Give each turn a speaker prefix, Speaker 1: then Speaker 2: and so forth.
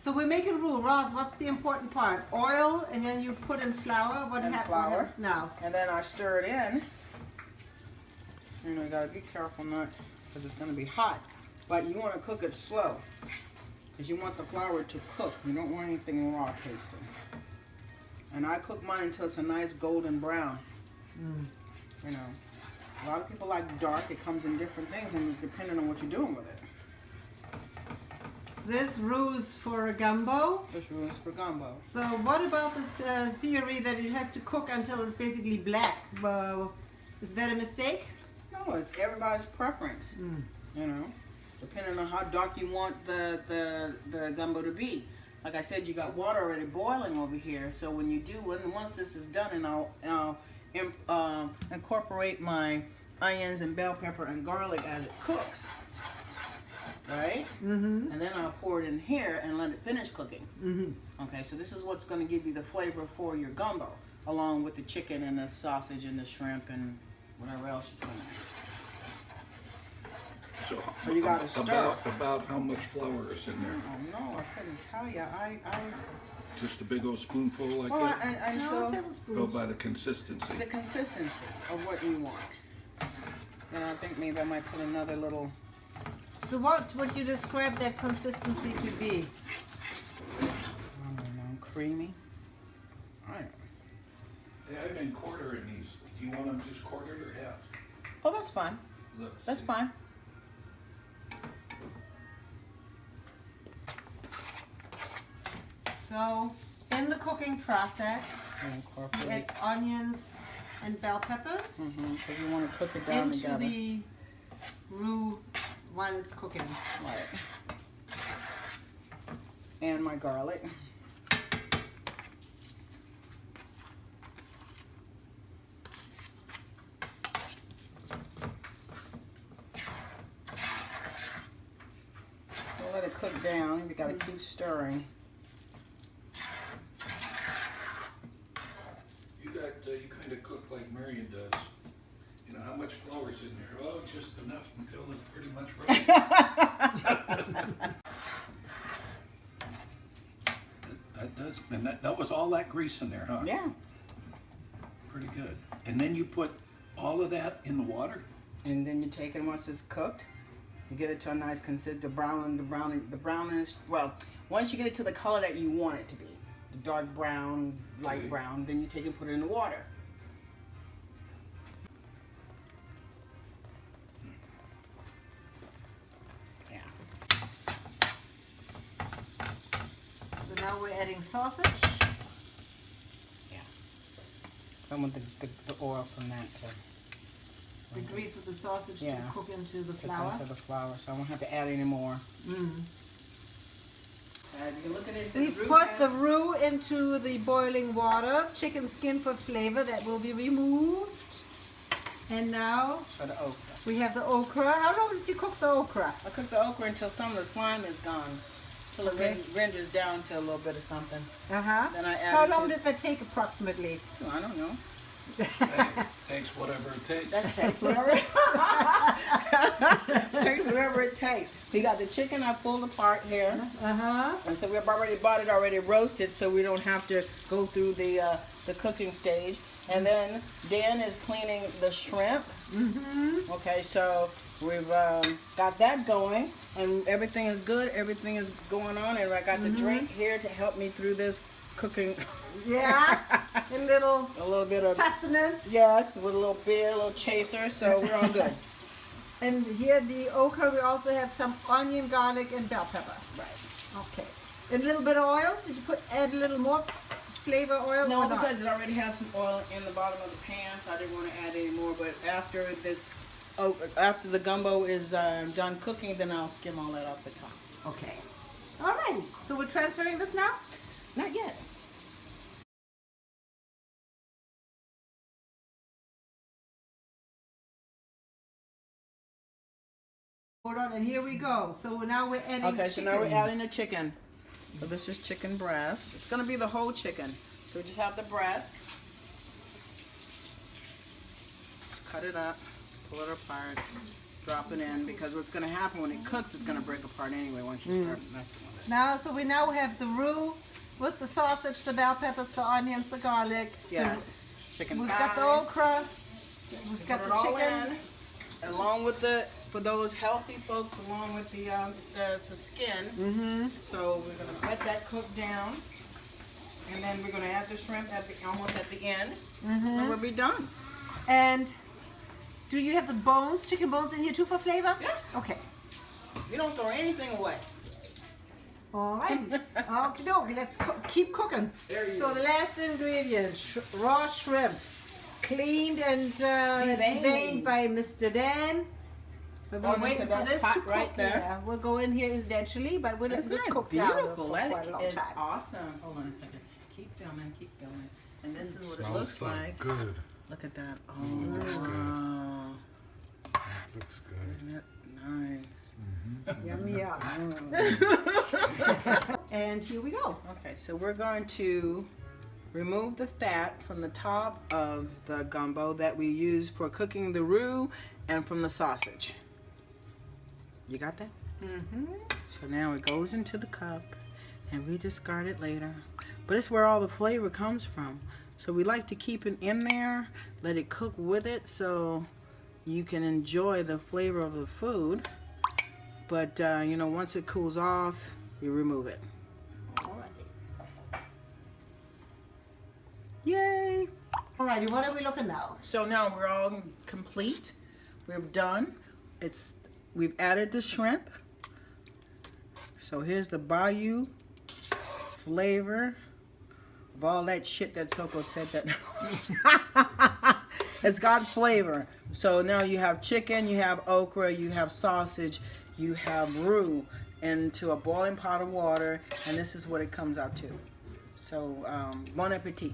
Speaker 1: So we're making roux. Roz, what's the important part? Oil, and then you put in flour. What happens now?
Speaker 2: And then I stir it in. You know, you gotta be careful not, because it's gonna be hot. But you want to cook it slow, because you want the flour to cook. You don't want anything raw tasting. And I cook mine until it's a nice golden brown. You know, a lot of people like dark. It comes in different things, and depending on what you're doing with it.
Speaker 1: This roux is for gumbo.
Speaker 2: This roux is for gumbo.
Speaker 1: So what about this theory that it has to cook until it's basically black? Is that a mistake?
Speaker 2: No, it's everybody's preference. You know, depending on how dark you want the gumbo to be. Like I said, you got water already boiling over here. So when you do, once this is done, and I'll incorporate my onions and bell pepper and garlic as it cooks. Right? And then I'll pour it in here and let it finish cooking. Okay, so this is what's going to give you the flavor for your gumbo, along with the chicken and the sausage and the shrimp and whatever else you put in. So you got to stir.
Speaker 3: About how much flour is in there?
Speaker 2: Oh no, I couldn't tell you.
Speaker 3: Just a big old spoonful like
Speaker 2: well,
Speaker 3: that?
Speaker 2: I still
Speaker 3: go by the consistency.
Speaker 2: The consistency of what you want. And I think maybe I might put another little.
Speaker 1: So what would you describe that consistency to be?
Speaker 2: I don't know, creamy. I don't know.
Speaker 3: Yeah, I've been quartering these. Do you want them just quartered or half?
Speaker 2: Oh, that's fine.
Speaker 3: Look,
Speaker 2: that's fine.
Speaker 1: So, in the cooking process, you add onions and bell peppers
Speaker 2: because you want to cook it down
Speaker 1: into
Speaker 2: together.
Speaker 1: the roux while it's cooking.
Speaker 2: Right. And my garlic. We'll let it cook down. You got to keep stirring.
Speaker 3: You kind of cook like Marion does. You know, how much flour's in there? Oh, just enough until it's pretty much ready. That does, and that was all that grease in there, huh?
Speaker 2: Yeah.
Speaker 3: Pretty good. And then you put all of that in the water?
Speaker 2: And then you take it once it's cooked. You get it to a nice the brownish. Well, once you get it to the color that you want it to be, the dark brown, light brown, then you take it and put it in the water. Yeah.
Speaker 1: So now we're adding sausage.
Speaker 2: Yeah. I want the oil from that to.
Speaker 1: The grease of the sausage to cook into the
Speaker 2: To
Speaker 1: flour.
Speaker 2: cook into the flour, so I won't have to add any more. You look at it,
Speaker 1: We put the roux into the boiling water, chicken skin for flavor that will be removed. And now
Speaker 2: for the okra.
Speaker 1: We have the okra. How long did you cook the okra?
Speaker 2: I cook the okra until some of the slime is gone. Till it renders down to a little bit of something. Then I add
Speaker 1: How long did that take approximately?
Speaker 2: Oh, I don't know.
Speaker 3: Takes whatever it takes.
Speaker 2: That takes whatever. Takes whatever it takes. We got the chicken I pulled apart here. And so we've already bought it already roasted, so we don't have to go through the cooking stage. And then Dan is cleaning the shrimp. Okay, so we've got that going, and everything is good. Everything is going on, and I got the drink here to help me through this cooking.
Speaker 1: Yeah, a little
Speaker 2: bit of
Speaker 1: sustenance.
Speaker 2: Yes, with a little beer, a little chaser, so we're all good.
Speaker 1: And here the okra, we also have some onion, garlic, and bell pepper.
Speaker 2: Right.
Speaker 1: Okay. And a little bit of oil. Did you add a little more flavor oil?
Speaker 2: No, because it already has some oil in the bottom of the pan, so I didn't want to add any more. But after after the gumbo is done cooking, then I'll skim all that off the top.
Speaker 1: Okay. All right. So we're transferring this now?
Speaker 2: Not yet.
Speaker 1: Hold on, and here we go. So now we're adding
Speaker 2: chicken.
Speaker 1: chicken.
Speaker 2: So now we're adding the chicken. So this is chicken breast. It's going to be the whole chicken. So we just have the breast. Just cut it up, pull it apart. Drop it in, because what's going to happen when it cooks, it's going to break apart anyway once you start messing with it.
Speaker 1: Now, so we now have the roux with the sausage, the bell peppers, the onions, the garlic.
Speaker 2: Yes. Chicken
Speaker 1: We've
Speaker 2: thighs.
Speaker 1: got the okra. We've got
Speaker 2: Put
Speaker 1: the
Speaker 2: it all
Speaker 1: chicken.
Speaker 2: in, along with the, for those healthy folks, along with the skin.
Speaker 1: Mm-hmm.
Speaker 2: So we're going to let that cook down. And then we're going to add the shrimp at the, almost at the end. And we'll be done.
Speaker 1: And do you have the bones, chicken bones in here too for flavor?
Speaker 2: Yes.
Speaker 1: Okay.
Speaker 2: You don't throw anything away.
Speaker 1: All right. Okie dokie. Let's keep cooking. So the last ingredient, raw shrimp, cleaned and deveined by Mr. Dan. But we're
Speaker 2: Going
Speaker 1: waiting
Speaker 2: into
Speaker 1: for
Speaker 2: that
Speaker 1: this
Speaker 2: pot
Speaker 1: to cook.
Speaker 2: right there.
Speaker 1: Yeah, we'll go in here eventually, but we'll let
Speaker 2: Isn't
Speaker 1: this
Speaker 2: that
Speaker 1: cook down
Speaker 2: beautiful?
Speaker 1: for
Speaker 2: That
Speaker 1: quite a long
Speaker 2: is
Speaker 1: time.
Speaker 2: awesome. Hold on a second. Keep filming, keep filming. And this is what it
Speaker 4: Smells
Speaker 2: looks
Speaker 4: so
Speaker 2: like.
Speaker 4: good.
Speaker 2: Look at that. Oh,
Speaker 4: looks good.
Speaker 2: wow.
Speaker 4: It looks good.
Speaker 2: Isn't that nice?
Speaker 1: Yum, yum. And here we go.
Speaker 2: Okay, so we're going to remove the fat from the top of the gumbo that we use for cooking the roux and from the sausage. You got that?
Speaker 1: Mm-hmm.
Speaker 2: So now it goes into the cup and we discard it later. But it's where all the flavor comes from. So we like to keep it in there, let it cook with it so you can enjoy the flavor of the food. But you know, once it cools off, you remove it.
Speaker 1: All right.
Speaker 2: Yay!
Speaker 1: Alrighty, what are we looking now?
Speaker 2: So now we're all complete. We're done. We've added the shrimp. So here's the Bayou flavor of all that shit that Soko said that. It's got flavor. So now you have chicken, you have okra, you have sausage, you have roux into a boiling pot of water, and this is what it comes out to. So bon appetit.